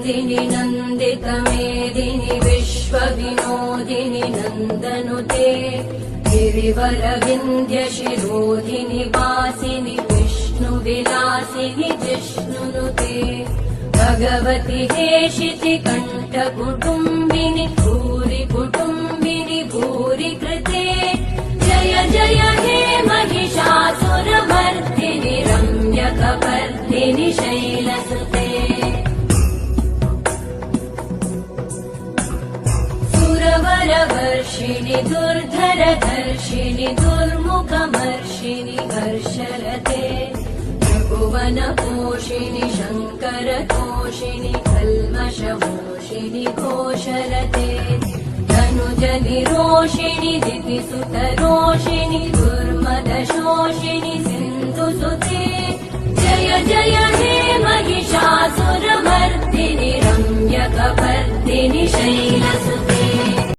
नन्दिनि नन्दितमेदिनि विश्वविनोदिनि नन्दनुते गिरिवरविन्ध्यशिरोधिनि वासिनि विष्णुविलासिनि जिष्णुनुते भगवति हेशिति कण्ठकुटुम्बिनि भूरि कुटुम्बिनि भूरि कृते जय जय हे महिषासुरमर्दिनि रम्यकपर्दिनि शैलसुते सुरवरवर्षिणि दुर्धरधर्षिणि दुर्मुखमर्षिणि हर्षरते त्रिभुवनपोषिणि शङ्करतोषिणि कल्मषमोषिणि घोषरते धनुजनिरोषिणि दितिसुतरोषिणि दुर्मदशोषिणि सिन्धुसुते जय जय